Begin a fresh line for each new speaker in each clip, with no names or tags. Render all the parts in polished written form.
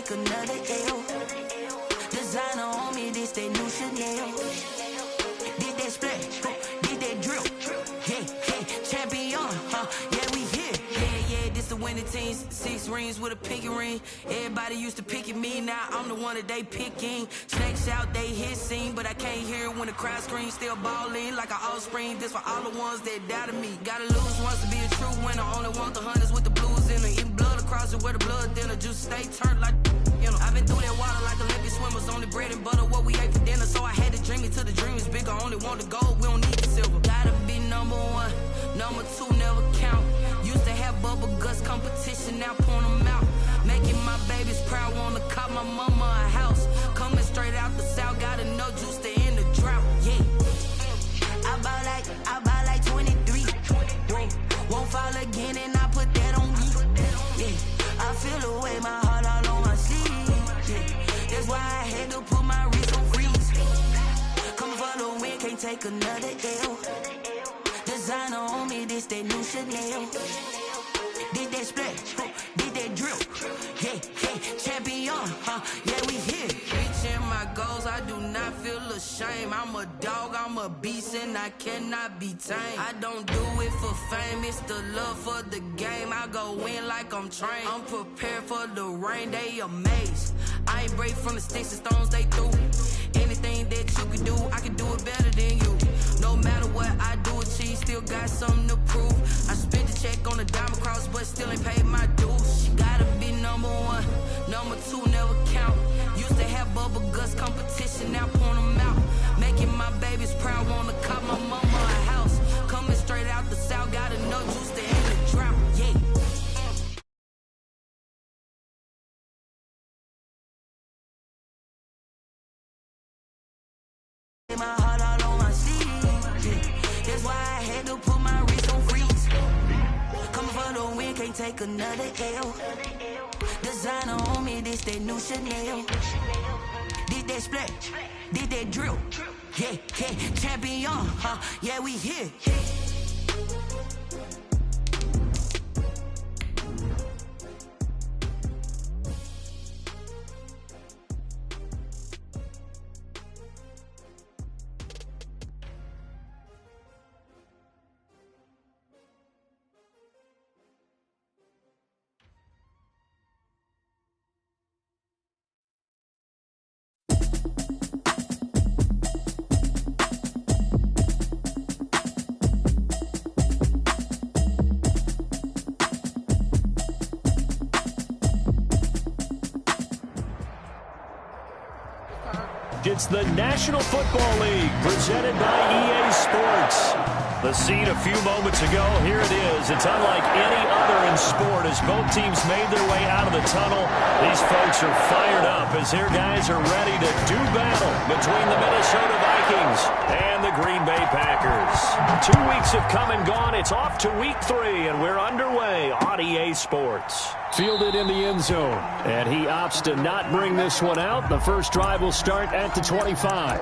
take another L. Designer on me, this that new Chanel. Did that splash, did that drill. Yeah, champion, yeah, we here. Yeah, this the winning team. 6 rings with a pinky ring. Everybody used to pick at me, now I'm the one that they picking. Snakes out, they hit scene, but I can't hear it when the crowd screams. Still balling like an offspring. This for all the ones that doubted me. Gotta lose once to be a true winner. Only want the hunters with the blues in it. Eating blood across it where the blood dinner. Juice stay turned like, you know. I've been through that water like Olympic swimmers. Only bread and butter, what we ate for dinner. So I had to dream it till the dream is bigger. Only want the gold, we don't need the silver. Gotta be number 1, number 2 never count. Used to have bubble guts competition, now point them out. Making my babies proud, wanna cop my mama a house. Coming straight out the south, gotta know juice to end the drought. Yeah, I buy like 23. Won't fall again, and I put that on me. Yeah, I feel away, my heart all on my sleeve. Yeah, that's why I had to put my wrist on freeze. Come for the win, can't take another L. Designer on me, this that new Chanel. Did that splash, did that drill. Yeah, champion, yeah, we here. Reaching my goals, I do not feel ashamed. I'm a dog, I'm a beast, and I cannot be tamed. I don't do it for fame, it's the love for the game. I go in like I'm trained. I'm prepared for the rain, they amazed. I ain't break from the sticks and stones they threw. Anything that you can do, I can do it better than you. No matter what I do, achieve, still got something to prove. I spent the check on the diamond cross, but still ain't paid my dues. She gotta be number 1, number 2 never count. Used to have bubble guts competition, now point them out. Making my babies proud, wanna cop my mama a house. Coming straight out the south, gotta know juice to end the drought. Yeah. My heart all on my sleeve. Yeah, that's why I had to put my wrist on freeze. Coming for the win, can't take another L. Designer on me, this that new Chanel. Did that splash, did that drill. Yeah, champion, yeah, we here.
It's the National Football League presented by EA Sports. The scene a few moments ago, here it is. It's unlike any other in sport as both teams made their way out of the tunnel. These folks are fired up as their guys are ready to do battle between the Minnesota Vikings and the Green Bay Packers. 2 weeks have come and gone. It's off to week 3, and we're underway on EA Sports. Fielded in the end zone, and he opts to not bring this one out. The first drive will start at the 25.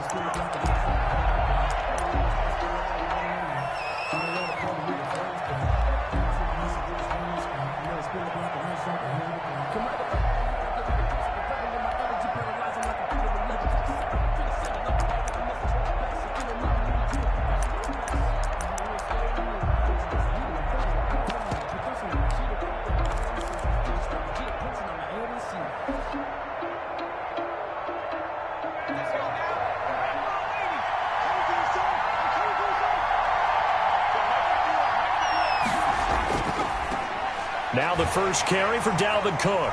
Now the first carry for Dalvin Cook.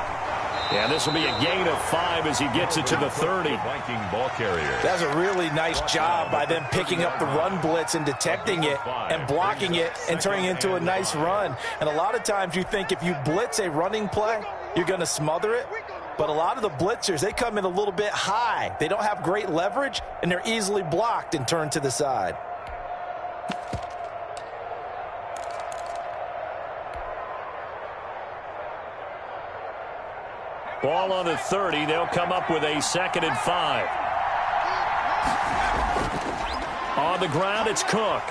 And this will be a gain of 5 as he gets it to the 30.
Viking ball carrier.
That's a really nice job by them picking up the run blitz and detecting it and blocking it and turning it into a nice run. And a lot of times you think if you blitz a running play, you're going to smother it. But a lot of the blitzers, they come in a little bit high. They don't have great leverage, and they're easily blocked and turned to the side.
Ball on the 30. They'll come up with a 2nd and 5. On the ground, it's Cook.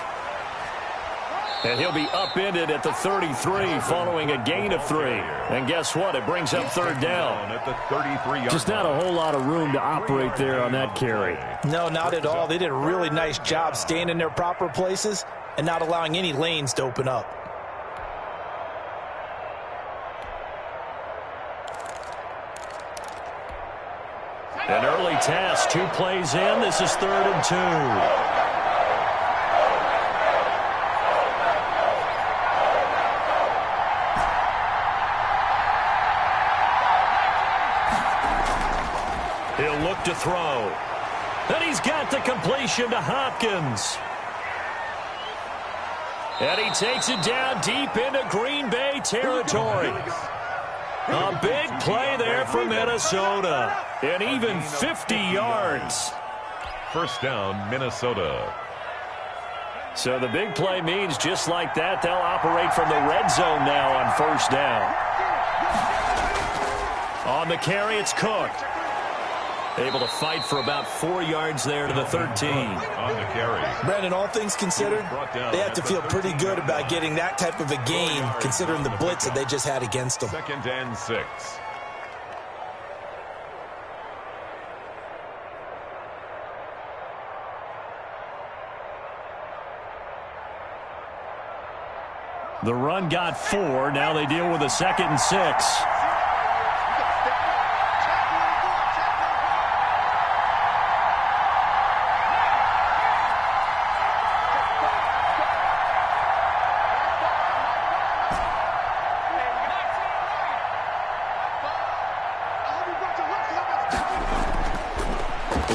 And he'll be upended at the 33 following a gain of 3. And guess what? It brings up third down.
At the 33-yard
Just not a whole lot of room to operate there on that carry.
No, not at all. They did a really nice job staying in their proper places and not allowing any lanes to open up.
An early test, 2 plays in. This is 3rd and 2. He'll look to throw. And he's got the completion to Hopkins. And he takes it down deep into Green Bay territory. A big play there for Minnesota. And even 50 yards.
First down, Minnesota.
So the big play means just like that, they'll operate from the red zone now on first down. On the carry, it's Cook. Able to fight for about 4 yards there to the 13.
On the carry.
Brandon, all things considered, they have to feel pretty good about getting that type of a gain, considering the blitz that they just had against them.
2nd and 6.
The run got 4. Now they deal with a 2nd and 6.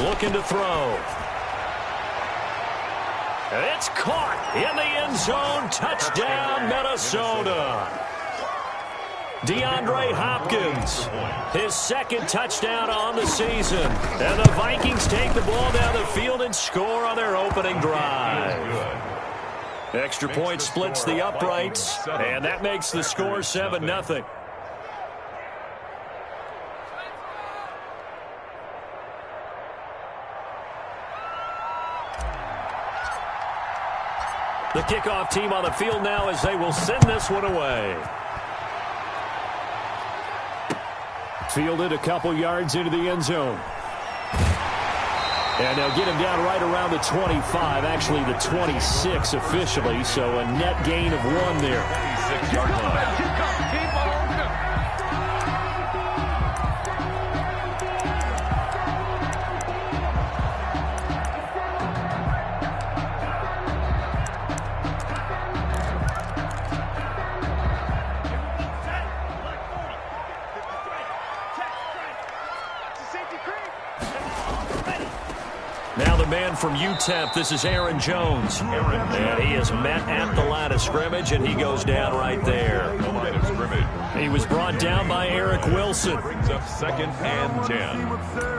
Looking to throw. It's caught in the end zone. Touchdown, Minnesota. DeAndre Hopkins, his 2nd touchdown on the season. And the Vikings take the ball down the field and score on their opening drive. Extra point splits the uprights, and that makes the score 7-0. The kickoff team on the field now as they will send this one away. Fielded a couple yards into the end zone. And they'll get him down right around the 25, actually the 26 officially, so a net gain of 1 there.
26-yard line.
Now the man from UTEP, this is Aaron Jones. And he is met at the line of scrimmage, and he goes down right there.
The line of scrimmage.
He was brought down by Eric Wilson.
Brings up 2nd and 10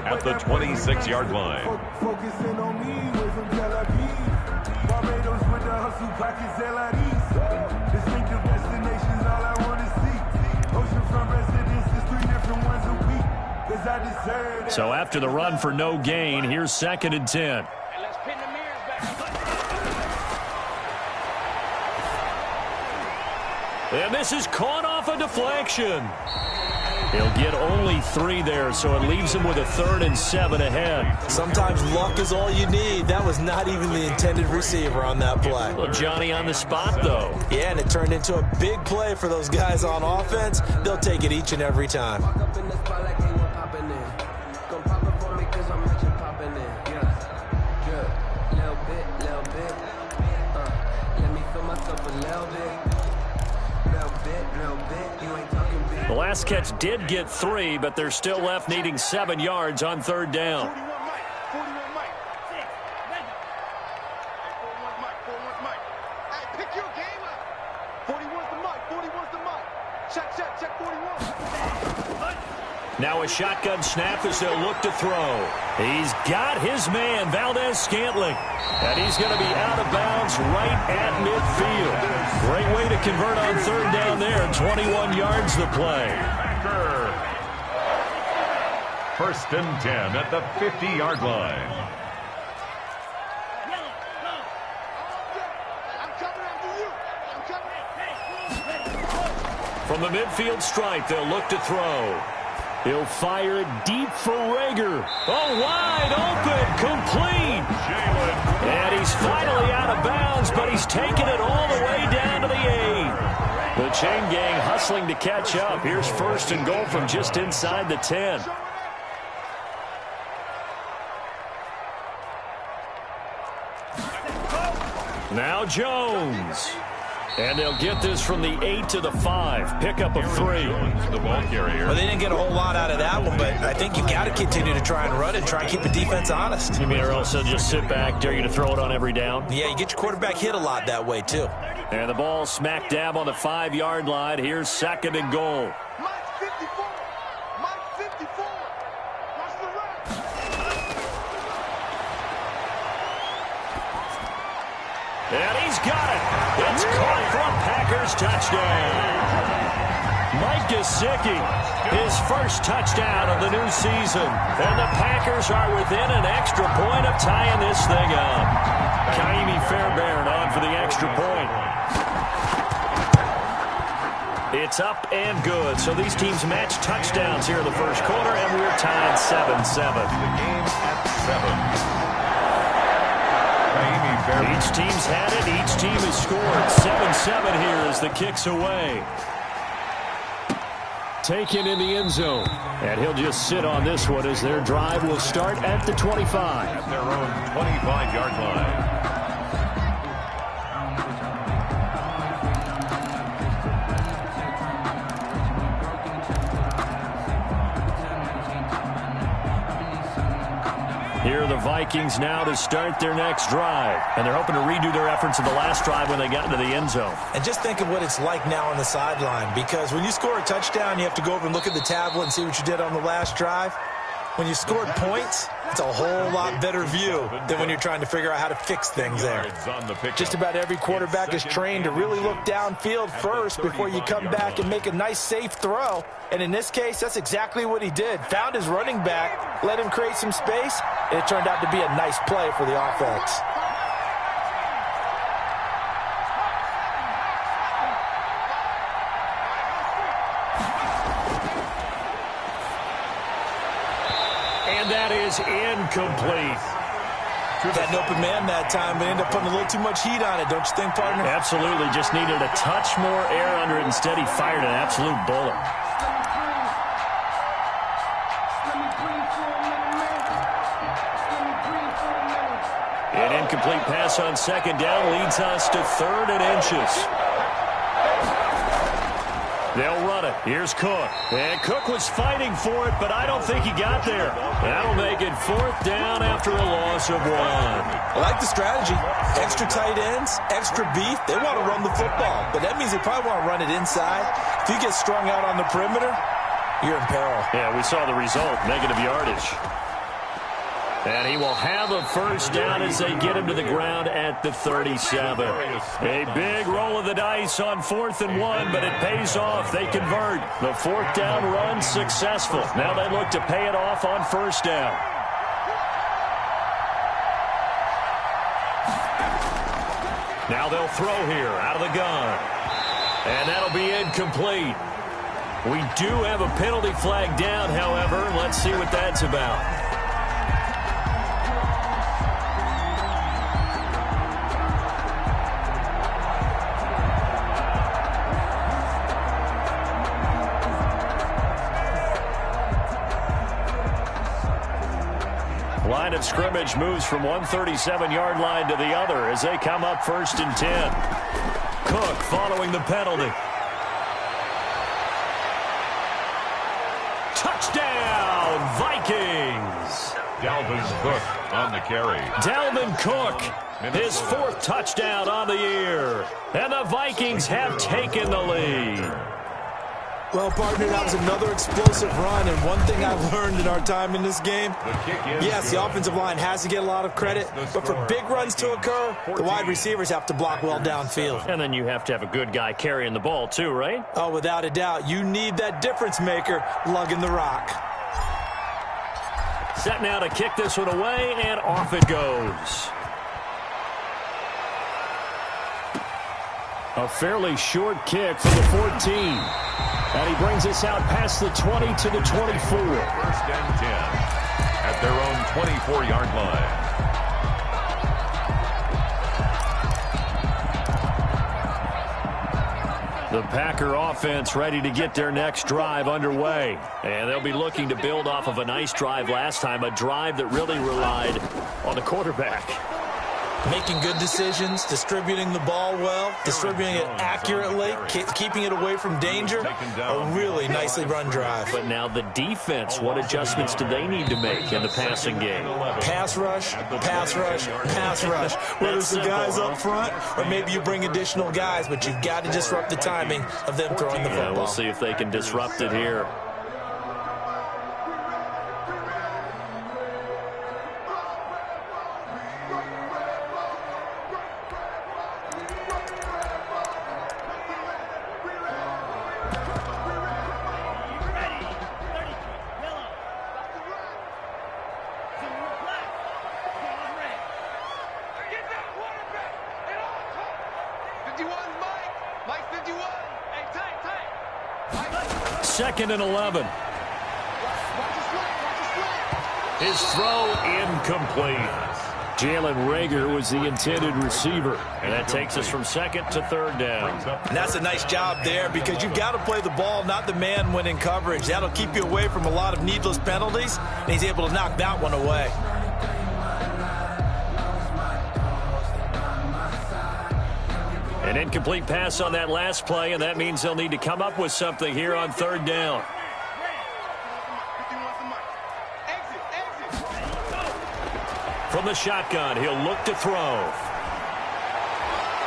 at the 26-yard line.
Focusing on me, way from Tel Aviv. Barbados with the hustle pockets, LIDs. Distinctive destinations, all I want to see. Oceanfront residences, 3 different ones a week. Cause I deserve it.
So after the run for no gain, here's 2nd and 10.
Let's pin the mirrors back.
And this is caught off a deflection. He'll get only 3 there, so it leaves him with a 3rd and 7 ahead.
Sometimes luck is all you need. That was not even the intended receiver on that play.
Well, Johnny on the spot, though.
Yeah, and it turned into a big play for those guys on offense. They'll take it each and every time.
The last catch did get 3, but they're still left needing 7 yards on 3rd down.
41 Mike. 41 Mike. Hey, pick your game up. 41's the Mike. 41's the Mike. Check 41.
Now a shotgun snap as they'll look to throw. He's got his man, Valdez-Scantling. And he's going to be out of bounds right at midfield. Great way to convert on 3rd down there. 21 yards the play.
First and 10 at the 50-yard line.
I'm coming after you.
From the midfield stripe, they'll look to throw. He'll fire it deep for Rager. Oh, wide open, complete. And he's finally out of bounds, but he's taken it all the way down to the 8. The chain gang hustling to catch up. Here's first and goal from just inside the 10. Now Jones. And they'll get this from the 8 to the 5. Pickup of 3.
The ball carrier.
Well, they didn't get a whole lot out of that one, but I think you got to continue to try and run it, try and keep the defense honest.
You mean or else they'll just sit back, dare you to throw it on every down?
Yeah, you get your quarterback hit a lot that way, too.
And the ball smack dab on the 5-yard line. Here's second and goal.
Mike 54. Mike 54. Watch the ref.
And he's got it. It's caught for a Packers touchdown. Mike Gesicki, his first touchdown of the new season. And the Packers are within an extra point of tying this thing up. Kaimi Fairbairn on for the extra point. It's up and good. So these teams match touchdowns here in the first quarter, and we're tied 7-7.
The game at 7.
Each team's had it. Each team has scored. 7-7 here as the kick's away. Taken in the end zone. And he'll just sit on this one as their drive will start at the 25.
At their own 25-yard line.
Here are the Vikings now to start their next drive. And they're hoping to redo their efforts of the last drive when they got into the end zone.
And just think of what it's like now on the sideline, because when you score a touchdown, you have to go over and look at the tablet and see what you did on the last drive. When you scored points, it's a whole lot better view than when you're trying to figure out how to fix things there. Just about every quarterback is trained to really look downfield first before you come back and make a nice, safe throw. And in this case, that's exactly what he did. Found his running back, let him create some space, and it turned out to be a nice play for the offense.
That is incomplete.
Got an open man that time, but ended up putting a little too much heat on it, don't you think, partner?
Absolutely. Just needed a touch more air under it. Instead, he fired an absolute bullet. An incomplete pass on second down leads us to 3rd and inches. They'll run it. Here's Cook. And Cook was fighting for it, but I don't think he got there. That'll make it 4th down after a loss of 1.
I like the strategy. Extra tight ends, extra beef. They want to run the football, but that means they probably want to run it inside. If you get strung out on the perimeter, you're in peril.
Yeah, we saw the result, negative yardage. And he will have a first down as they get him to the ground at the 37. A big roll of the dice on 4th and 1, but it pays off. They convert. The 4th down run successful. Now they look to pay it off on 1st down. Now they'll throw here out of the gun. And that'll be incomplete. We do have a penalty flag down, however. Let's see what that's about. Line of scrimmage moves from one 37-yard line to the other as they come up 1st and 10. Cook following the penalty. Touchdown, Vikings!
Dalvin Cook on the carry.
Dalvin Cook, his 4th touchdown on the year. And the Vikings have taken the lead.
Well, partner, that was another explosive run, and one thing I've learned in our time in this game, yes, the offensive line has to get a lot of credit, but for big runs to occur, the wide receivers have to block well downfield.
And then you have to have a good guy carrying the ball too, right?
Oh, without a doubt. You need that difference maker lugging the rock.
Set now to kick this one away, and off it goes. A fairly short kick from the 14. And he brings us out past the 20 to the 24.
First and 10 at their own 24-yard line.
The Packer offense ready to get their next drive underway. And they'll be looking to build off of a nice drive last time, a drive that really relied on the quarterback.
Making good decisions, distributing the ball well, distributing it accurately, keeping it away from danger. A really nicely run drive.
But now the defense, what adjustments do they need to make in the passing game?
Pass rush, pass rush, pass rush. Whether it's the guys up front or maybe you bring additional guys, but you've got to disrupt the timing of them throwing the football.
We'll see if they can disrupt it here. Second and 11. His throw incomplete. Jalen Reagor was the intended receiver. And that takes us from second to third down.
And that's a nice job there because you've got to play the ball, not the man when in coverage. That'll keep you away from a lot of needless penalties. And he's able to knock that one away.
An incomplete pass on that last play, and that means they'll need to come up with something here on third down. From the shotgun, he'll look to throw.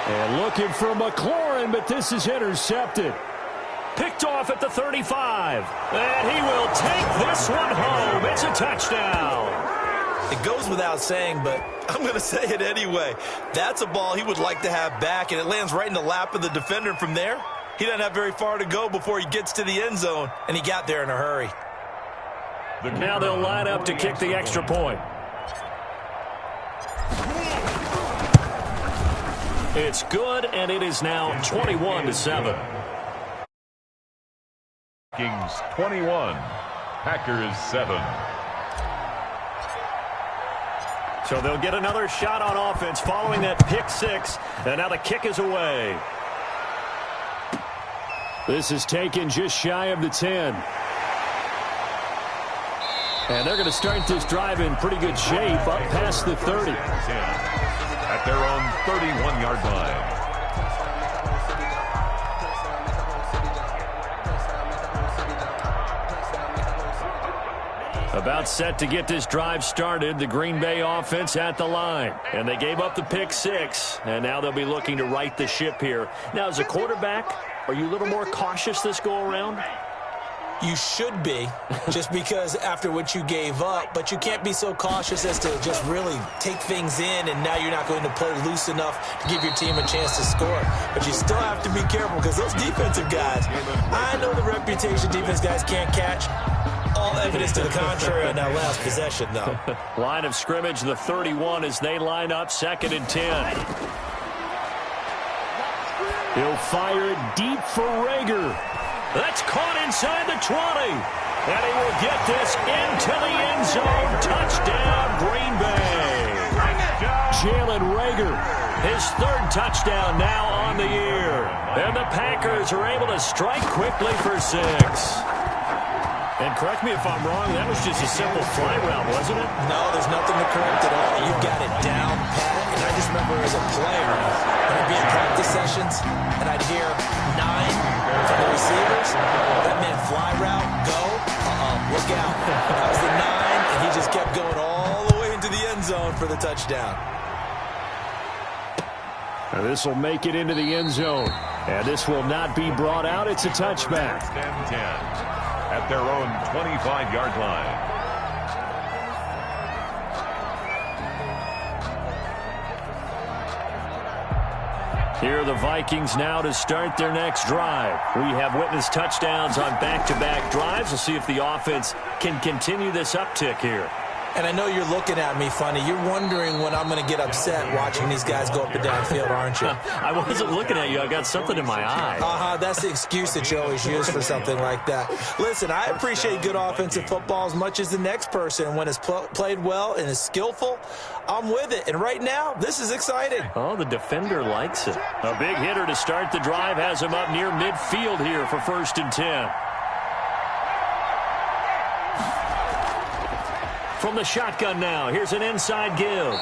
And looking for McLaurin, but this is intercepted. Picked off at the 35. And he will take this one home. It's a touchdown.
It goes without saying, but I'm going to say it anyway. That's a ball he would like to have back, and it lands right in the lap of the defender. From there, he doesn't have very far to go before he gets to the end zone, and he got there in a hurry.
Now they'll line up to kick the extra point. It's good, and it is now 21-7.
Kings 21, Packers 7.
So they'll get another shot on offense following that pick six. And now the kick is away. This is taken just shy of the 10. And they're going to start this drive in pretty good shape up past the 30.
At their own 31-yard line.
About set to get this drive started, the Green Bay offense at the line. And they gave up the pick six, and now they'll be looking to right the ship here. Now, as a quarterback, are you a little more cautious this go-around?
You should be, just because after what you gave up, but you can't be so cautious as to just really take things in, and now you're not going to play loose enough to give your team a chance to score. But you still have to be careful because those defensive guys, I know the reputation defense guys can't catch. All evidence to the contrary on that last possession, though.
Line of scrimmage, the 31 as they line up, 2nd and 10. He'll fire it deep for Reagor. That's caught inside the 20. And he will get this into the end zone. Touchdown, Green Bay. Jalen Reagor, his 3rd touchdown now on the year. And the Packers are able to strike quickly for 6. And correct me if I'm wrong, that was just a simple fly route, wasn't it?
No, there's nothing to correct at all. You got it down pat. And I just remember as a player, when I'd be in practice sessions, and I'd hear 9 from the receivers. That meant fly route, go. Look out. That was the 9, and he just kept going all the way into the end zone for the touchdown.
Now this will make it into the end zone. And this will not be brought out. It's a touchback.
10-10. At their own 25-yard line.
Here are the Vikings now to start their next drive. We have witnessed touchdowns on back-to-back drives. We'll see if the offense can continue this uptick here.
And I know you're looking at me funny. You're wondering when I'm going to get upset watching these guys go up and down field, aren't you?
I wasn't looking at you. I got something in my eye.
That's the excuse that you always use for something like that. Listen, I appreciate good offensive football as much as the next person. When it's played well and is skillful, I'm with it. And right now, this is exciting.
Oh, the defender likes it. A big hitter to start the drive has him up near midfield here for 1st and 10. From the shotgun now, here's an inside give.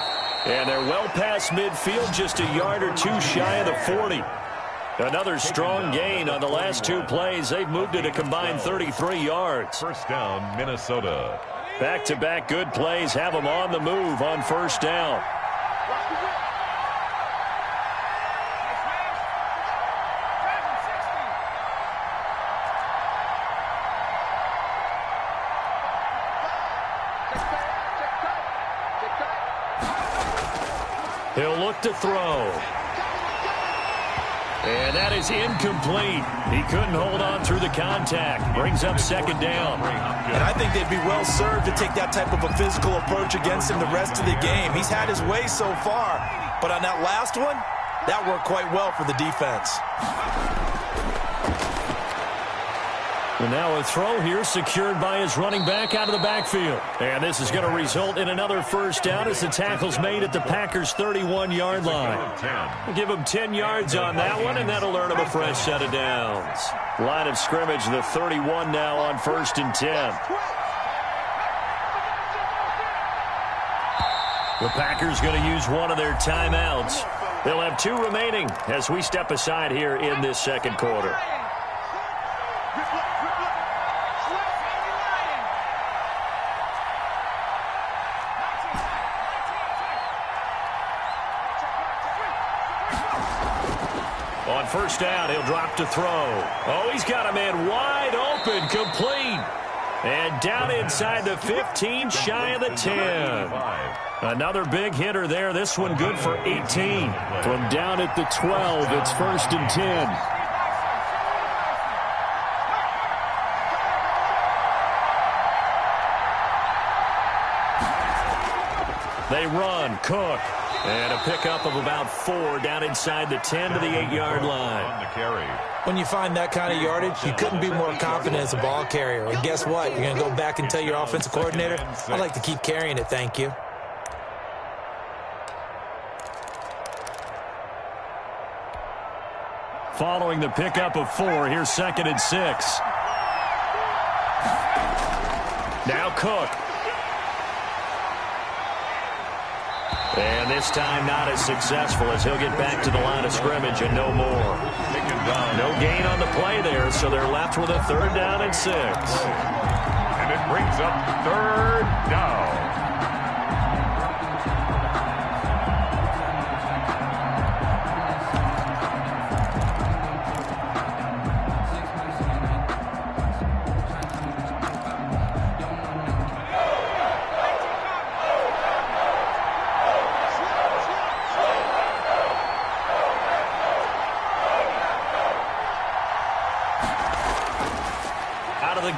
And they're well past midfield, just a yard or two shy of the 40. Another strong gain on the last 2 plays. They've moved it a combined 33 yards.
First down, Minnesota.
Back-to-back good plays have them on the move on 1st down. He'll look to throw. And that is incomplete. He couldn't hold on through the contact. Brings up 2nd down.
And I think they'd be well served to take that type of a physical approach against him the rest of the game. He's had his way so far. But on that last one, that worked quite well for the defense.
And now a throw here secured by his running back out of the backfield. And this is going to result in another 1st down as the tackle's made at the Packers' 31-yard line. Give him 10 yards on that one, and that'll earn him a fresh set of downs. Line of scrimmage, the 31 now on 1st and 10. The Packers going to use one of their timeouts. They'll have 2 remaining as we step aside here in this 2nd quarter. On 1st down, he'll drop to throw. Oh, he's got a man wide open, complete. And down inside the 15, shy of the 10. Another big hitter there. This one good for 18. From down at the 12, it's 1st and 10. They run, Cook. And a pickup of about 4 down inside the 10 to the 8-yard line.
When you find that kind of yardage, you couldn't be more confident as a ball carrier. And guess what? You're going to go back and tell your offensive coordinator, I'd like to keep carrying it, thank you.
Following the pickup of 4, here's 2nd and 6. Now Cook. And this time not as successful as he'll get back to the line of scrimmage and no more. No gain on the play there, so they're left with a 3rd down and 6.
And it brings up 3rd down.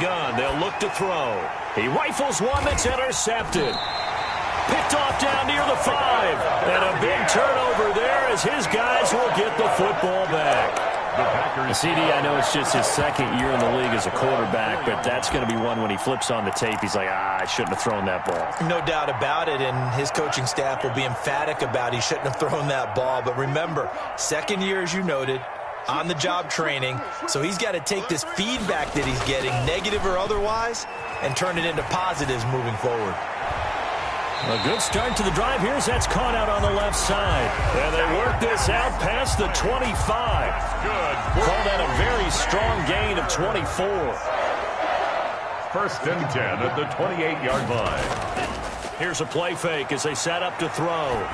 Gun. They'll look to throw. He rifles one that's intercepted. Picked off down near the 5. And a big turnover there as his guys will get the football back. CD, I know it's just his 2nd year in the league as a quarterback, but that's going to be one when he flips on the tape. He's like, I shouldn't have thrown that ball.
No doubt about it, and his coaching staff will be emphatic about he shouldn't have thrown that ball. But remember, 2nd year, as you noted, on-the-job training, so he's got to take this feedback that he's getting, negative or otherwise, and turn it into positives moving forward.
A good start to the drive. Here's that's caught out on the left side. And they work this out past the 25.
Good.
Call that a very strong gain of 24.
1st and 10 at the 28-yard line.
Here's a play fake as they set up to throw.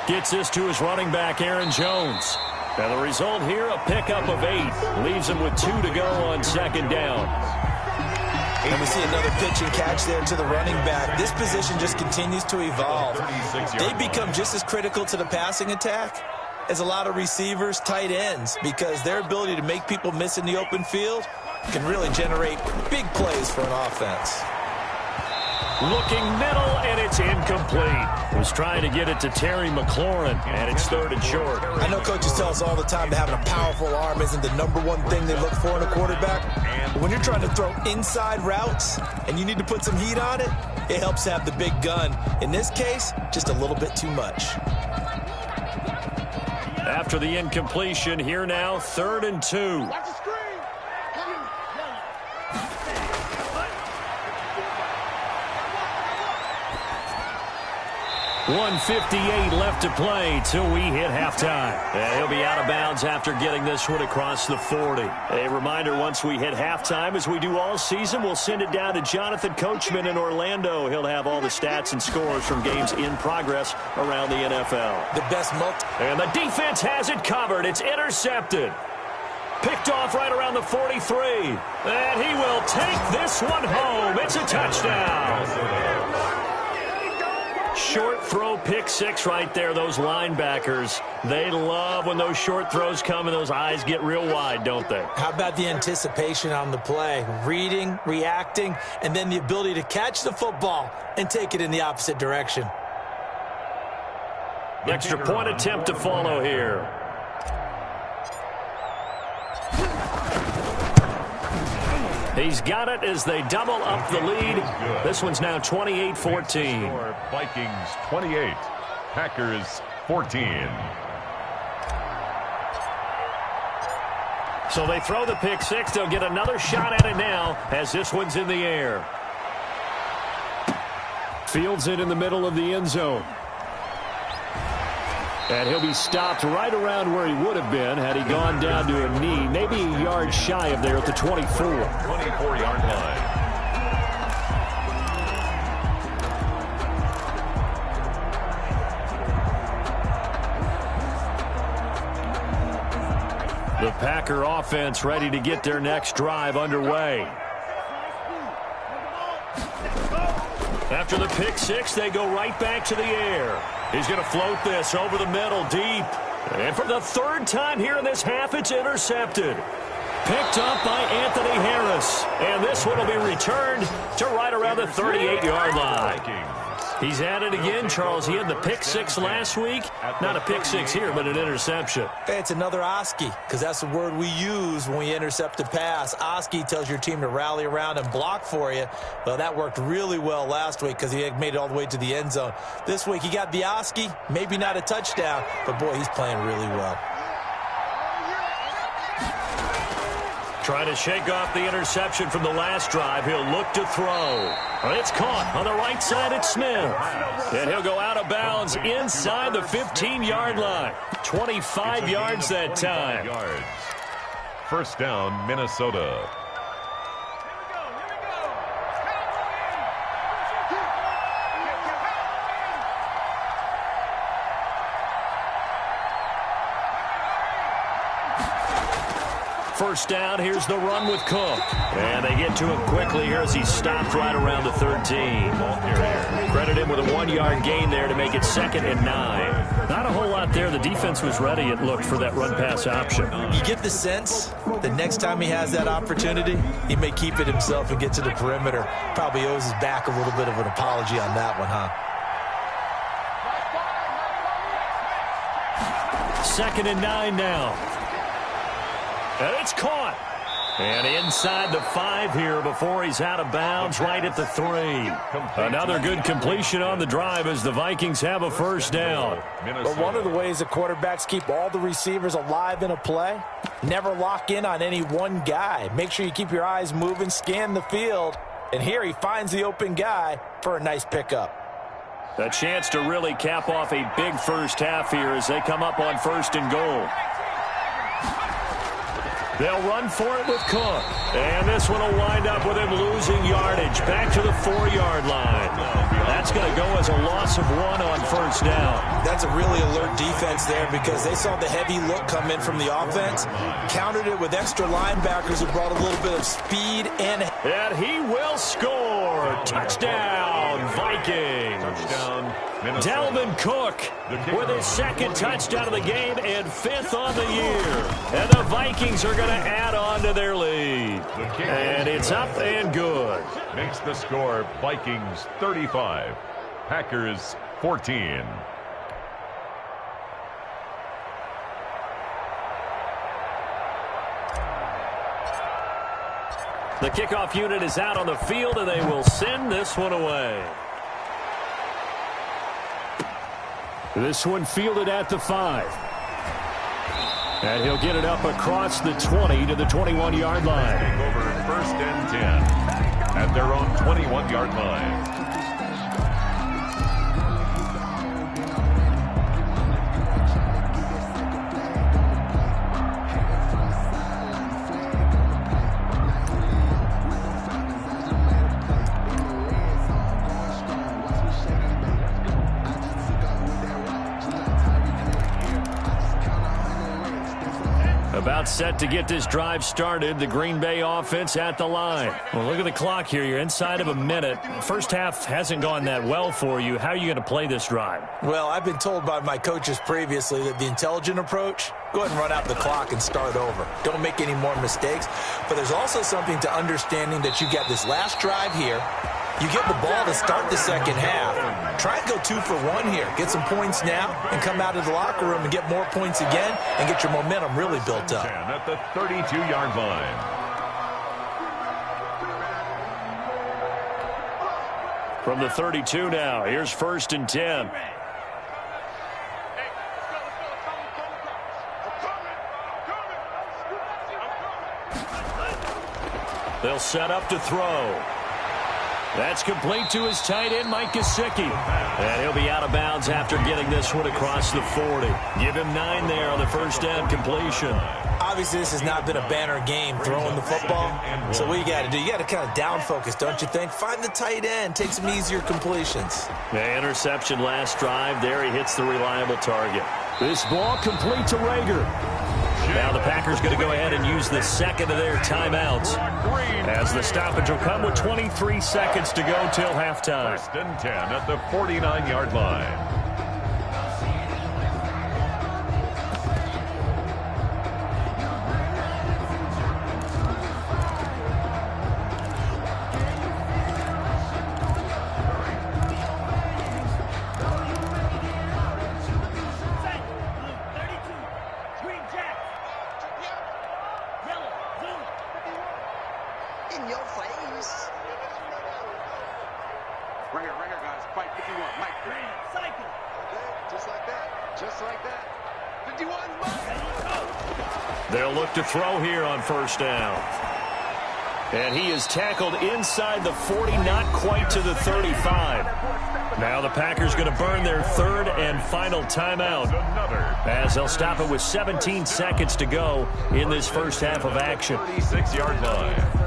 Gets this to his running back, Aaron Jones. And the result here, a pickup of 8. Leaves him with 2 to go on 2nd down.
And we see another pitch and catch there to the running back. This position just continues to evolve. They become just as critical to the passing attack as a lot of receivers, tight ends, because their ability to make people miss in the open field can really generate big plays for an offense.
Looking middle, and it's incomplete. Was trying to get it to Terry McLaurin, and it's 3rd and short.
I know coaches tell us all the time that having a powerful arm isn't the #1 thing they look for in a quarterback. But when you're trying to throw inside routes and you need to put some heat on it, it helps to have the big gun. In this case, just a little bit too much.
After the incompletion, here now, 3rd and 2.
Watch the screen.
1:58 left to play till we hit halftime. And he'll be out of bounds after getting this one across the 40. A reminder, once we hit halftime, as we do all season, we'll send it down to Jonathan Coachman in Orlando. He'll have all the stats and scores from games in progress around the NFL.
The best
And the defense has it covered. It's intercepted. Picked off right around the 43. And he will take this one home. It's a touchdown. Short throw, pick six right there. Those linebackers, they love when those short throws come and those eyes get real wide, don't they?
How about the anticipation on the play? Reading, reacting, and then the ability to catch the football and take it in the opposite direction.
Extra point attempt to follow here. He's got it as they double up the lead. This one's now 28-14.
Vikings 28, Packers 14.
So they throw the pick six. They'll get another shot at it now as this one's in the air. Fields it in the middle of the end zone. And he'll be stopped right around where he would have been had he gone down to a knee, maybe a yard shy of there at the 24.
24-yard line.
The Packer offense ready to get their next drive underway. After the pick six, they go right back to the air. He's going to float this over the middle deep. And for the third time here in this half, it's intercepted. Picked up by Anthony Harris. And this one will be returned to right around the 38-yard line. He's at it again, Charles. He had the pick six last week. Not a pick six here, but an interception.
Hey, it's another Oski, because that's the word we use when we intercept a pass. Oski tells your team to rally around and block for you. Well, that worked really well last week because he made it all the way to the end zone. This week, he got the Oski, maybe not a touchdown, but, boy, he's playing really well.
Trying to shake off the interception from the last drive. He'll look to throw. It's caught on the right side at Smith. And he'll go out of bounds inside the 15-yard line. 25 yards that time.
First down, Minnesota.
First down, here's the run with Cook. And they get to him quickly here as he stopped right around the 13. Credit him with a 1-yard gain there to make it 2nd and 9. Not a whole lot there. The defense was ready, it looked, for that run-pass option.
You get the sense the next time he has that opportunity, he may keep it himself and get to the perimeter. Probably owes his back a little bit of an apology on that one, huh?
2nd and 9 now. And it's caught. And inside the 5 here before he's out of bounds right at the 3. Another good completion on the drive as the Vikings have a first down.
But one of the ways the quarterbacks keep all the receivers alive in a play, never lock in on any one guy. Make sure you keep your eyes moving, scan the field. And here he finds the open guy for a nice pickup.
A chance to really cap off a big first half here as they come up on 1st and goal. They'll run for it with Cook. And this one will wind up with him losing yardage back to the 4-yard line. That's going to go as a loss of 1 on 1st down.
That's a really alert defense there because they saw the heavy look come in from the offense, countered it with extra linebackers who brought a little bit of speed and
he will score. Touchdown, Vikings.
Touchdown,
Dalvin Cook with his second touchdown of the game and 5th on the year. And the Vikings are going to add on to their lead. And it's up and good.
Makes the score Vikings 35, Packers 14.
The kickoff unit is out on the field, and they will send this one away. This one fielded at the 5. And he'll get it up across the 20 to the 21-yard line.
Over 1st and 10 at their own 21-yard line.
About set to get this drive started. The Green Bay offense at the line. Well, look at the clock here. You're inside of a minute. First half hasn't gone that well for you. How are you going to play this drive?
Well, I've been told by my coaches previously that the intelligent approach, go ahead and run out the clock and start over. Don't make any more mistakes. But there's also something to understanding that you get this last drive here. You get the ball to start the second half. Try and go 2 for 1 here. Get some points now and come out of the locker room and get more points again and get your momentum really built up.
At the 32-yard line.
From the 32 now, here's 1st and 10. They'll set up to throw. That's complete to his tight end, Mike Gesicki. And he'll be out of bounds after getting this one across the 40. Give him 9 there on the first down completion.
Obviously, this has not been a banner game throwing the football. So what you got to do, you got to kind of down focus, don't you think? Find the tight end, take some easier completions.
The interception last drive. There he hits the reliable target. This ball complete to Rager. Now the Packers going to go ahead and use the second of their timeouts, as the stoppage will come with 23 seconds to go till halftime.
1st and 10 at the 49-yard line.
They'll look to throw here on 1st down. And he is tackled inside the 40, not quite to the 35. Now the Packers going to burn their 3rd and final timeout, as they'll stop it with 17 seconds to go in this first half of action.
36-yard line.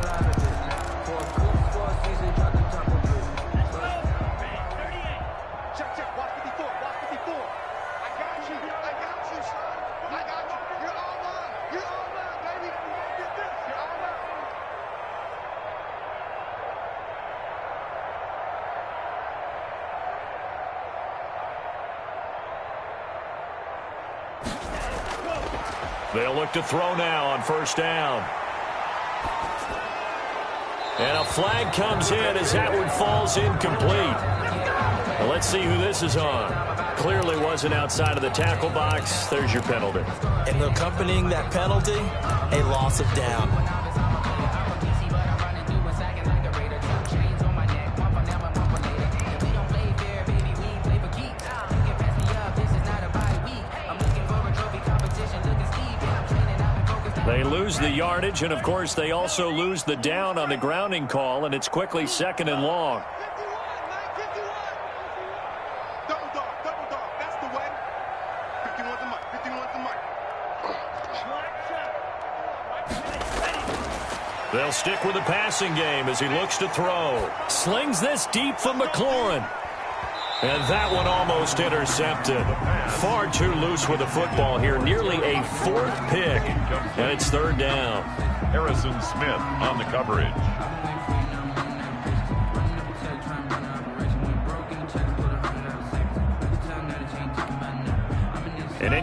They'll look to throw now on 1st down. And a flag comes in as that one falls incomplete. Well, let's see who this is on. Clearly wasn't outside of the tackle box. There's your penalty.
And accompanying that penalty, a loss of down.
They lose the yardage, and, of course, they also lose the down on the grounding call, and it's quickly 2nd and long.
Double dog, that's the way. 51's the mic, 51's the mic.
They'll stick with the passing game as he looks to throw. Slings this deep from McLaurin. And that one almost intercepted. Far too loose with the football here. Nearly a 4th pick. And it's 3rd down.
Harrison Smith on the coverage.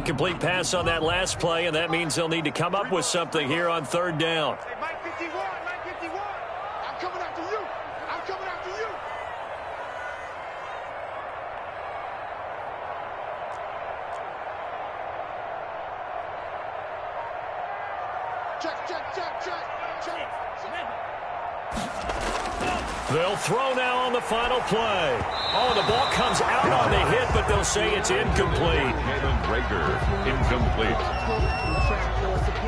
incomplete pass on that last play, and that means they'll need to come up with something here on third down.
Hey, Mike 51, Mike 51. I'm coming after you. I'm coming after you. Check.
They'll throw now on the final play. Oh, the ball comes out on the hit, but they'll say it's incomplete.
Incomplete.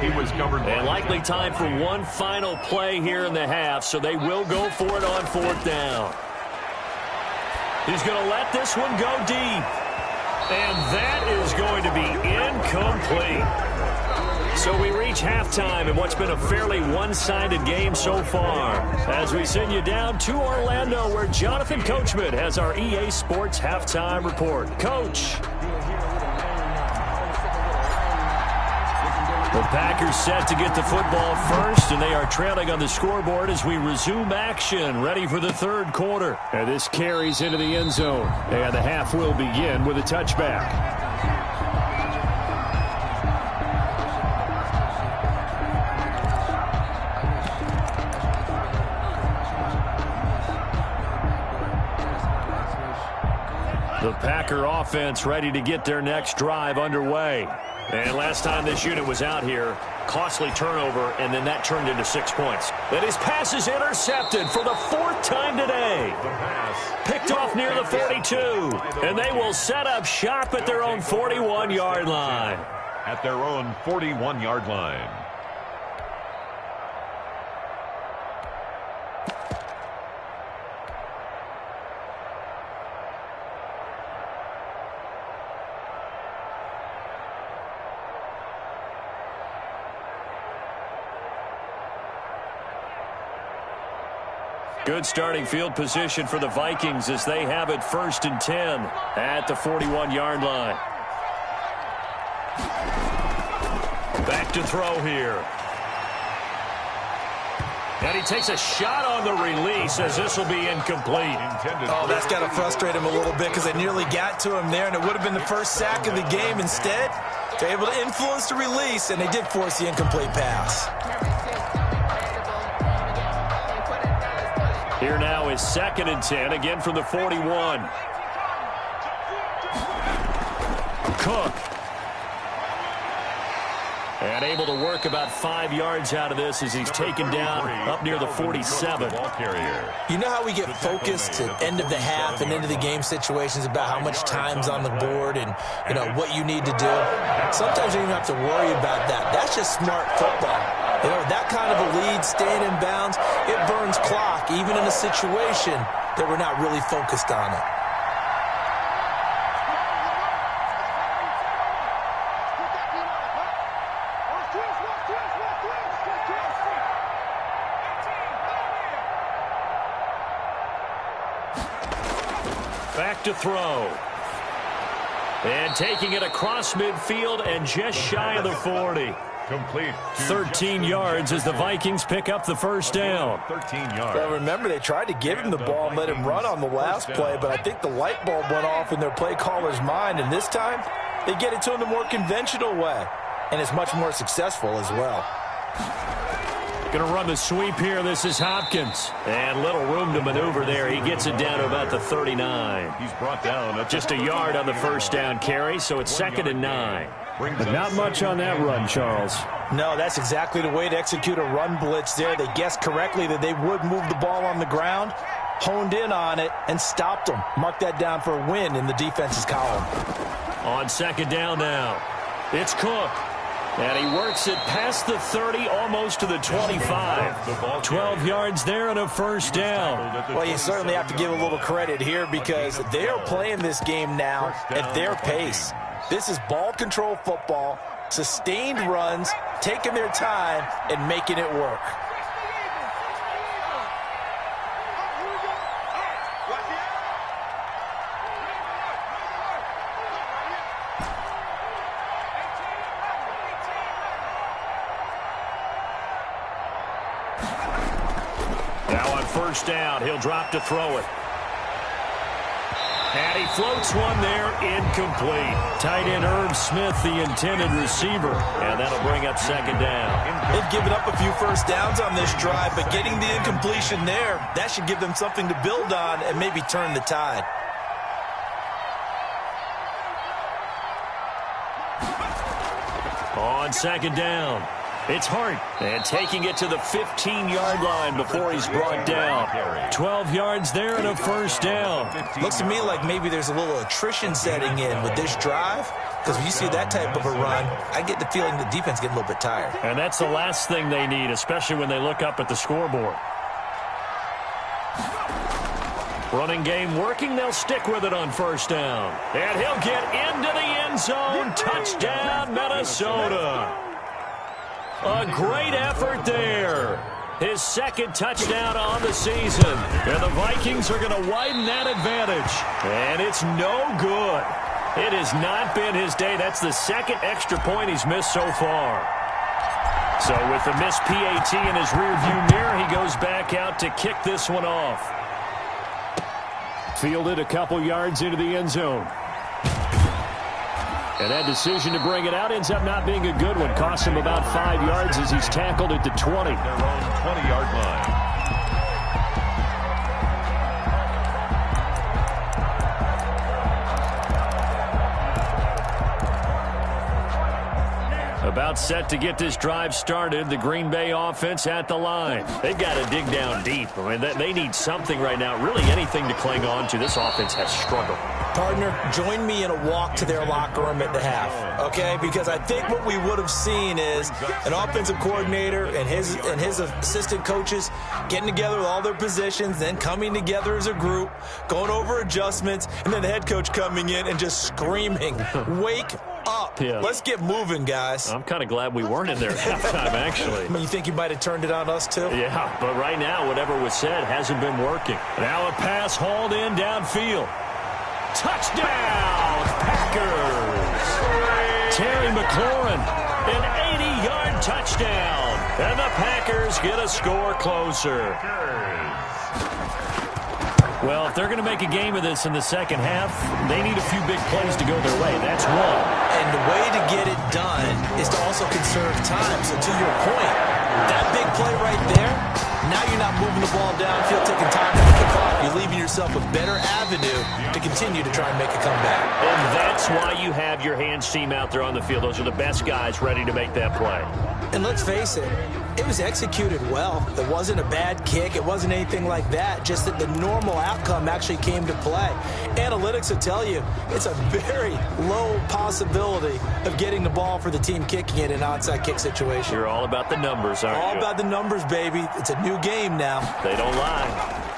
He was covered.
And likely time for one final play here in the half, so they will go for it on fourth down. He's going to let this one go deep. And that is going to be incomplete. So we reach halftime in what's been a fairly one-sided game so far. As we send you down to Orlando, where Jonathan Coachman has our EA Sports halftime report. Coach. The Packers set to get the football first, and they are trailing on the scoreboard as we resume action, ready for the third quarter. And this carries into the end zone, and the half will begin with a touchback. The Packer offense ready to get their next drive underway. And last time this unit was out here, costly turnover, and then that turned into 6 points. But his pass is intercepted for the fourth time today. Picked off near the 42. And they will set up shop at their own 41-yard line.
At their own 41-yard line.
Good starting field position for the Vikings as they have it 1st and 10 at the 41-yard line. Back to throw here. And he takes a shot on the release as this will be incomplete.
Oh, that's got to frustrate him a little bit because they nearly got to him there, and it would have been the first sack of the game. Instead, they're able to influence the release, and they did force the incomplete pass.
Here now is 2nd and 10, again from the 41. Cook. And able to work about 5 yards out of this as he's taken down up near the 47.
You know how we get focused at end of the half and into the game situations about how much time's on the board and, you know, what you need to do? Sometimes you don't even have to worry about that. That's just smart football. You know, that kind of a lead, staying in bounds, it burns clock, even in a situation that we're not really focused on it.
Back to throw. And taking it across midfield and just shy of the 40.
Complete.
13 yards as the Vikings pick up the first down.
13 yards.
Well, remember, they tried to give him the ball and let him run on the last play, but I think the light bulb went off in their play caller's mind, and this time they get it to him the more conventional way, and it's much more successful as well.
Going to run the sweep here. This is Hopkins. And little room to maneuver there. He gets it down to about the 39.
He's brought down.
Just a yard on the first down carry, so it's 2nd and 9.
But not much on that run, Charles.
No, that's exactly the way to execute a run blitz there. They guessed correctly that they would move the ball on the ground, honed in on it, and stopped them. Mark that down for a win in the defense's column.
On 2nd down now, it's Cook. And he works it past the 30, almost to the 25. 12 yards there and a first down.
Well, you certainly have to give a little credit here because they are playing this game now at their pace. This is ball control football, sustained runs, taking their time, and making it work.
Now on first down, he'll drop to throw it. And he floats one there, incomplete. Tight end Herb Smith, the intended receiver. And that'll bring up second down.
They've given up a few first downs on this drive, but getting the incompletion there, that should give them something to build on and maybe turn the tide.
On second down, it's Hart. And taking it to the 15-yard line before he's brought down. 12 yards there and a first down.
Looks to me like maybe there's a little attrition setting in with this drive. Because when you see that type of a run, I get the feeling the defense getting a little bit tired.
And that's the last thing they need, especially when they look up at the scoreboard. Running game working. They'll stick with it on first down. And he'll get into the end zone. Touchdown, Minnesota. A great effort there. His second touchdown on the season. And the Vikings are going to widen that advantage. And it's no good. It has not been his day. That's the second extra point he's missed so far. So with the missed PAT in his rearview mirror, he goes back out to kick this one off. Fielded a couple yards into the end zone. And that decision to bring it out ends up not being a good one. Costs him about 5 yards as he's tackled at the 20.
Their own 20-yard line.
About set to get this drive started. The Green Bay offense at the line. They've got to dig down deep. I mean, they need something right now. Really anything to cling on to. This offense has struggled.
Partner, join me in a walk to their locker room at the half, okay? Because I think what we would have seen is an offensive coordinator and his assistant coaches getting together with all their positions, then coming together as a group, going over adjustments, and then the head coach coming in and just screaming, wake up.
Yeah.
Let's get moving, guys.
I'm kind of glad we weren't in there at halftime, actually.
I mean, you think you might have turned it on us, too?
Yeah, but right now, whatever was said hasn't been working. Now a pass hauled in downfield. Touchdown, Packers! Terry McLaurin, an 80-yard touchdown. And the Packers get a score closer. Well, if they're going to make a game of this in the second half, they need a few big plays to go their way. That's one.
And the way to get it done is to also conserve time. So to your point, that big play right there, now you're not moving the ball downfield, taking time to kick off. You're leaving yourself a better avenue to continue to try and make a comeback.
And that's why you have your hands team out there on the field. Those are the best guys ready to make that play.
And let's face it, it was executed well. It wasn't a bad kick. It wasn't anything like that. Just that the normal outcome actually came to play. Analytics will tell you it's a very low possibility of getting the ball for the team kicking it in an onside kick situation.
You're all about the numbers, aren't you?
All about the numbers, baby. It's a new game now.
They don't lie.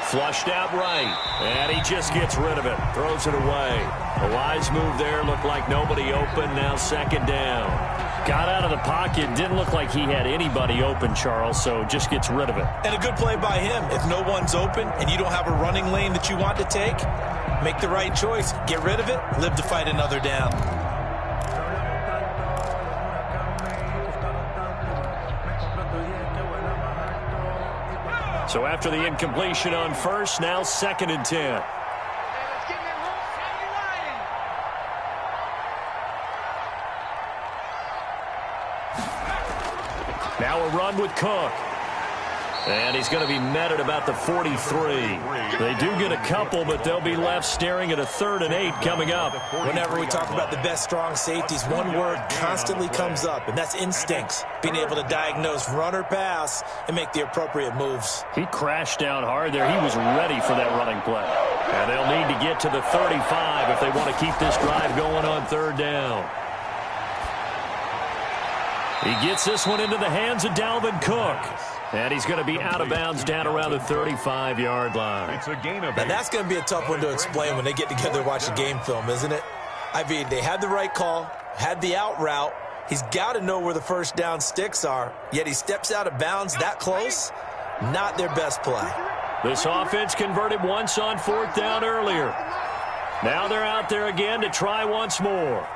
Flushed out right, and he just gets rid of it, throws it away. A wise move there, looked like nobody open, now second down. Got out of the pocket, didn't look like he had anybody open, Charles, so just gets rid of it.
And a good play by him. If no one's open and you don't have a running lane that you want to take, make the right choice. Get rid of it, live to fight another down.
So after the incompletion on first, now second and 10. Now a run with Cook. And he's going to be met at about the 43. They do get a couple, but they'll be left staring at a 3rd and 8 coming up.
Whenever we talk about the best strong safeties, one word constantly comes up, and that's instincts. Being able to diagnose run or pass and make the appropriate moves.
He crashed down hard there. He was ready for that running play. And they'll need to get to the 35 if they want to keep this drive going on 3rd down. He gets this one into the hands of Dalvin Cook. And he's going to be out of bounds down around the 35-yard line.
It's a gain of 8.
Now that's going to be a tough one to explain when they get together and watch the game film, isn't it? I mean, they had the right call, had the out route. He's got to know where the first down sticks are, yet he steps out of bounds that close. Not their best play.
This offense converted once on 4th down earlier. Now they're out there again to try once more.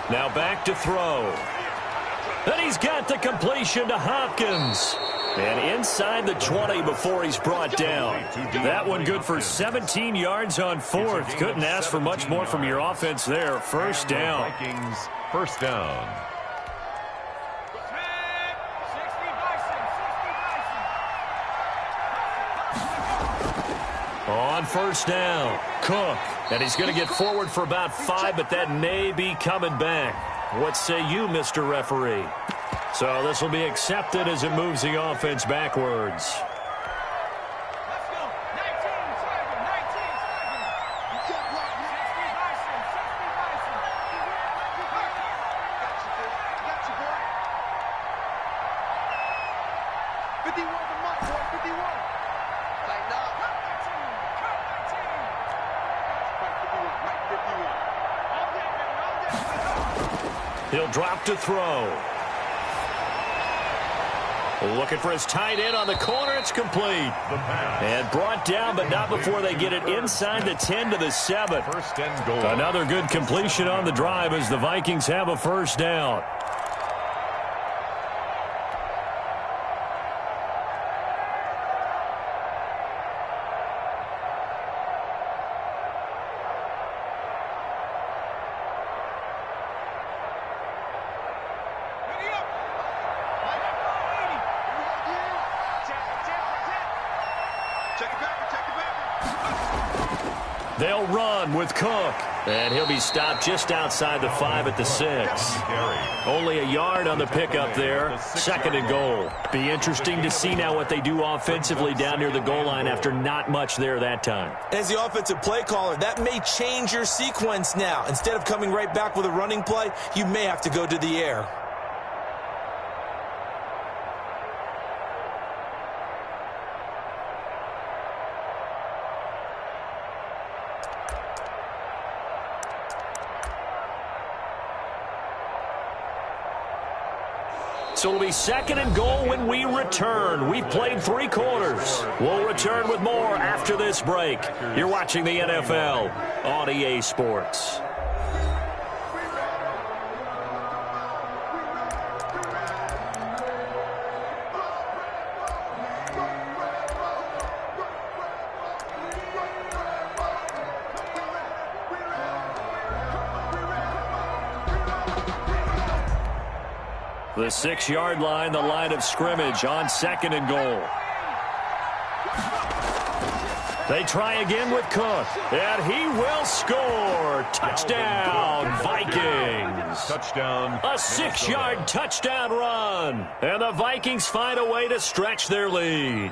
Now back to throw. And he's got the completion to Hopkins. And inside the 20 before he's brought down. That one good for 17 yards on fourth. Couldn't ask for much more from your offense there. First down.
Vikings, first down.
On first down, Cook. And he's going to get forward for about 5, but that may be coming back. What say you, Mr. Referee? So this will be accepted as it moves the offense backwards. He'll drop to throw. Looking for his tight end on the corner. It's complete. And brought down, but not before they get it inside the 10 to the 7.
First and goal.
Another good completion on the drive as the Vikings have a first down. They'll run with Cook. And he'll be stopped just outside the 5 at the 6. Only a yard on the pickup there. Second and goal. Be interesting to see now what they do offensively down near the goal line after not much there that time.
As the offensive play caller, that may change your sequence now. Instead of coming right back with a running play, you may have to go to the air.
So it'll be second and goal when we return. We've played 3 quarters. We'll return with more after this break. You're watching the NFL on EA Sports. The 6-yard line, the line of scrimmage on second and goal. They try again with Cook, and he will score. Touchdown, Vikings.
Touchdown.
A 6-yard touchdown run, and the Vikings find a way to stretch their lead.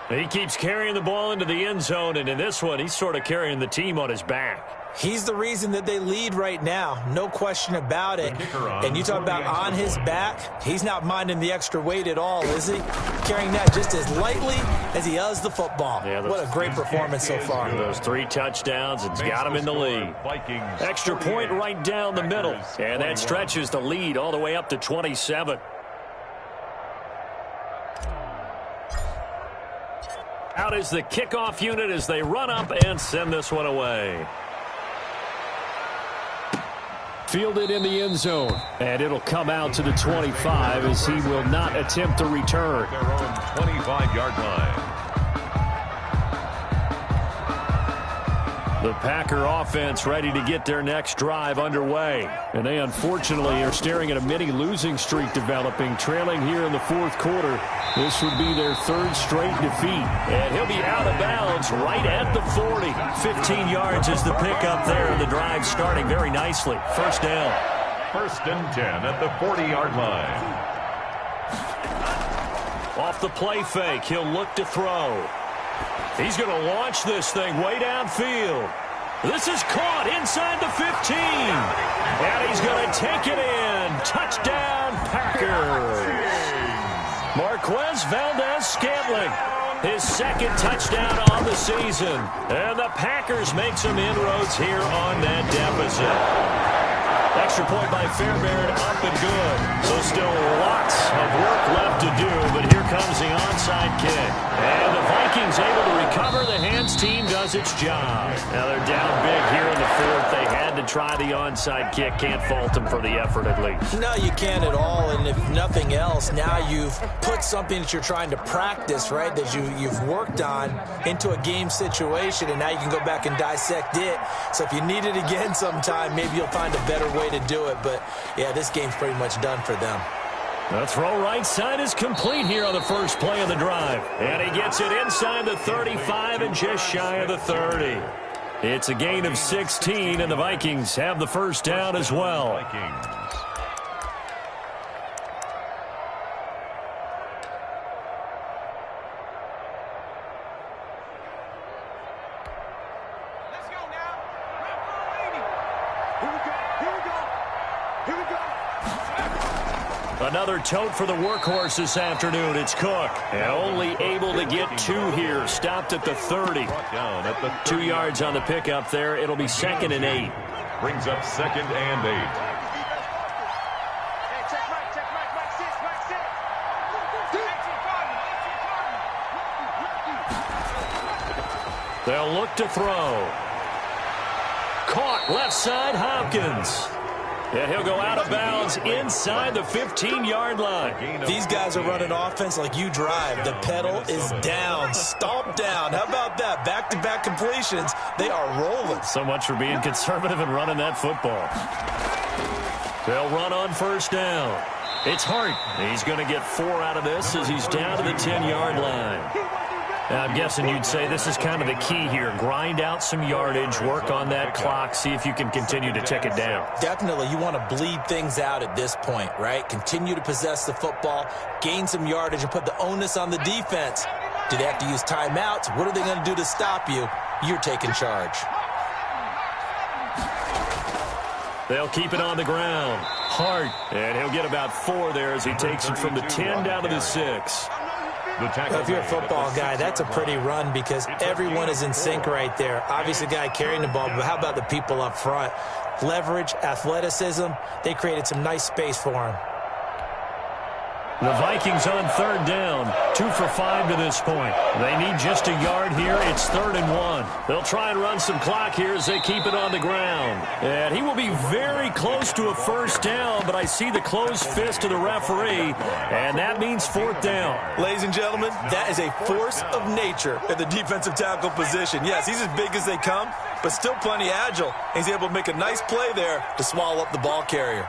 He keeps carrying the ball into the end zone, and in this one, he's sort of carrying the team on his back.
He's the reason that they lead right now. No question about it. And you talk about on his back, he's not minding the extra weight at all, is he? Carrying that just as lightly as he does the football. Yeah, what a great performance so far.
Those 3 touchdowns, it's got him in the lead. Extra point right down the middle. And that stretches the lead all the way up to 27. Out is the kickoff unit as they run up and send this one away. Fielded in the end zone, and it'll come out to the 25 as he will not attempt to return.
Their own 25-yard line.
The Packer offense ready to get their next drive underway. And they unfortunately are staring at a mini losing streak developing, trailing here in the 4th quarter. This would be their 3rd straight defeat. And he'll be out of bounds right at the 40. 15 yards is the pickup there. The drive starting very nicely. First down.
First and 10 at the 40-yard line.
Off the play fake, he'll look to throw. He's going to launch this thing way downfield. This is caught inside the 15. And he's going to take it in. Touchdown, Packers. Marquez Valdez-Scantling, his 2nd touchdown on the season. And the Packers make some inroads here on that deficit. Extra point by Fairbairn, up and good. So still lots of work left to do, but here comes the onside kick. And the Vikings able to recover. The hands team does its job. Now they're down big here in the 4th. They had to try the onside kick. Can't fault him for the effort at least.
No, you can't at all, and if nothing else, now you've put something that you're trying to practice, right, that you've worked on into a game situation, and now you can go back and dissect it. So if you need it again sometime, maybe you'll find a better way to do it. But, yeah, this game's pretty much done for them.
The throw right side is complete here on the first play of the drive. And he gets it inside the 35 and just shy of the 30. It's a gain of 16, and the Vikings have the first down as well.
Vikings.
Another tote for the workhorse this afternoon. It's Cook. And only able to get 2 here. Stopped at the 30. 2 yards on the pickup there. It'll be 2nd and 8.
Brings up 2nd and 8.
They'll look to throw. Caught left side, Hopkins. Yeah, he'll go out of bounds inside the 15-yard line.
These guys are running offense like you drive. The pedal is down, stomp down. How about that? Back-to-back completions. They are rolling.
So much for being conservative and running that football. They'll run on first down. It's Hart. He's going to get 4 out of this as he's down to the 10-yard line. Now, I'm guessing you'd say this is kind of the key here. Grind out some yardage, work on that clock, see if you can continue to tick it down.
Definitely. You want to bleed things out at this point, right? Continue to possess the football, gain some yardage, and put the onus on the defense. Do they have to use timeouts? What are they going to do to stop you? You're taking charge.
They'll keep it on the ground. Hart, and he'll get about 4 there as he takes it from the 10 down to the 6.
If you're a football guy, that's a pretty run because everyone is in sync right there. Obviously, the guy carrying the ball, but how about the people up front? Leverage, athleticism, they created some nice space for him.
The Vikings on 3rd down, 2 for 5 to this point. They need just a yard here. It's 3rd and 1. They'll try and run some clock here as they keep it on the ground. And he will be very close to a first down, but I see the closed fist of the referee, and that means 4th down.
Ladies and gentlemen, that is a force of nature at the defensive tackle position. Yes, he's as big as they come, but still plenty agile. He's able to make a nice play there to swallow up the ball carrier.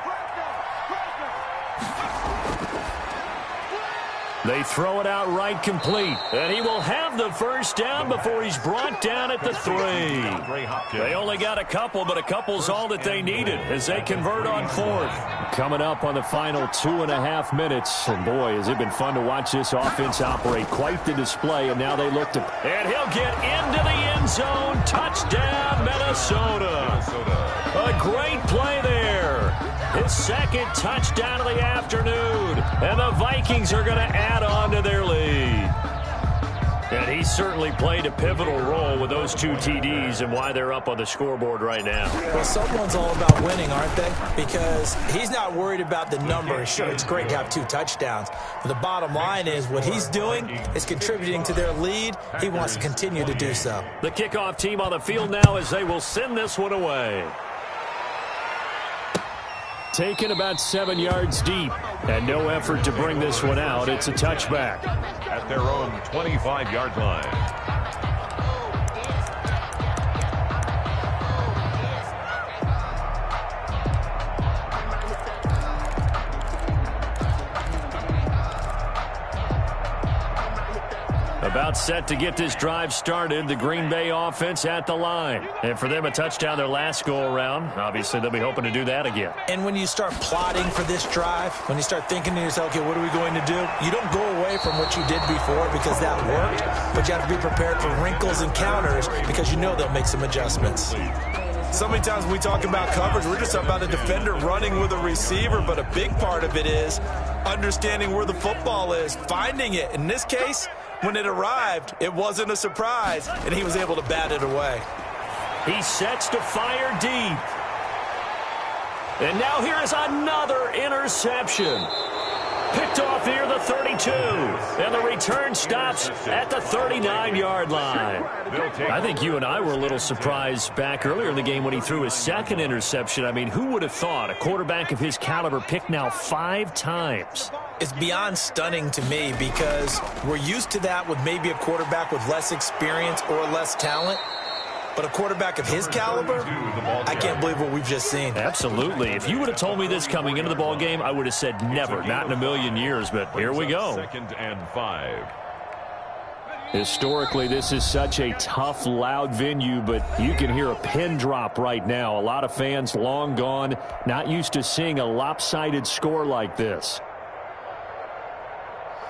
They throw it out right complete. And he will have the first down before he's brought down at the 3. They only got a couple, but a couple's all that they needed as they convert on 4th. Coming up on the final 2.5 minutes. And boy, has it been fun to watch this offense operate. Quite the display, and now they look to... And he'll get into the end zone. Touchdown, Minnesota. A great play there. His 2nd touchdown of the afternoon. And the Vikings are going to add on to their lead. And he certainly played a pivotal role with those 2 TDs and why they're up on the scoreboard right now.
Well, someone's all about winning, aren't they? Because he's not worried about the numbers. Sure, it's great to have 2 touchdowns. But the bottom line is what he's doing is contributing to their lead. He wants to continue to do so.
The kickoff team on the field now as they will send this one away. Taken about 7 yards deep, and no effort to bring this one out. It's a touchback.
At their own 25-yard line.
About set to get this drive started. The Green Bay offense at the line. And for them, a touchdown their last go-around. Obviously, they'll be hoping to do that again.
And when you start plotting for this drive, when you start thinking to yourself, okay, what are we going to do? You don't go away from what you did before because that worked, but you have to be prepared for wrinkles and counters because you know they'll make some adjustments. So many times when we talk about coverage, we're just talking about a defender running with a receiver, but a big part of it is understanding where the football is, finding it. In this case, when it arrived, it wasn't a surprise, and he was able to bat it away.
He sets to fire deep. And now here is another interception. Picked off near the 32. And the return stops at the 39-yard line. I think you and I were a little surprised back earlier in the game when he threw his second interception. I mean, who would have thought a quarterback of his caliber picked now 5 times?
It's beyond stunning to me because we're used to that with maybe a quarterback with less experience or less talent. But a quarterback of his caliber, I can't believe what we've just seen.
Absolutely. If you would have told me this coming into the ball game, I would have said never, not in a million years. But here we go.
2nd and 5.
Historically, this is such a tough, loud venue, but you can hear a pin drop right now. A lot of fans long gone, not used to seeing a lopsided score like this.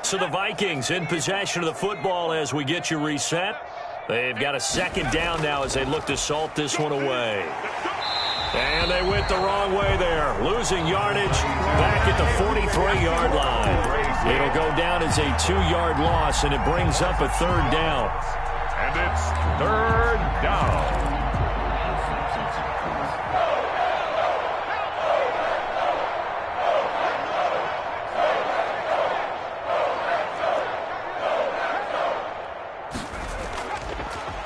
So the Vikings in possession of the football as we get you reset. They've got a 2nd down now as they look to salt this one away. And they went the wrong way there, losing yardage back at the 43-yard line. It'll go down as a 2-yard loss, and it brings up a 3rd down.
And it's 3rd down.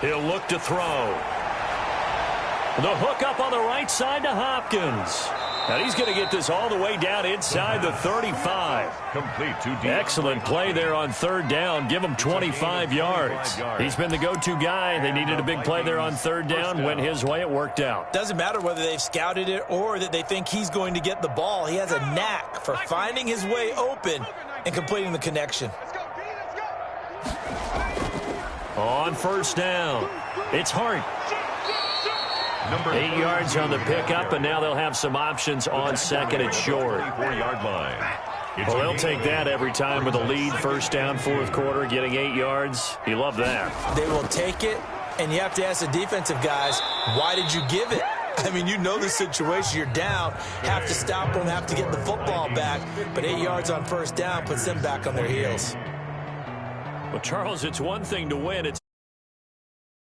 He'll look to throw. The hook up on the right side to Hopkins. And he's going to get this all the way down inside the 35.
Complete to deep.
Excellent play there on 3rd down. Give him 25 yards. He's been the go-to guy. They needed a big play there on 3rd down. Went his way. It worked out.
Doesn't matter whether they've scouted it or that they think he's going to get the ball. He has a knack for finding his way open and completing the connection.
On 1st down, it's Hart. 8 yards on the pickup, and now they'll have some options on 2nd and short.
4-yard line.
Well, they'll take that every time with a lead. 1st down, 4th quarter, getting 8 yards. You love that.
They will take it, and you have to ask the defensive guys, why did you give it? I mean, you know the situation. You're down, have to stop them, have to get the football back. But 8 yards on 1st down puts them back on their heels.
Well, Charles, it's one thing to win. It's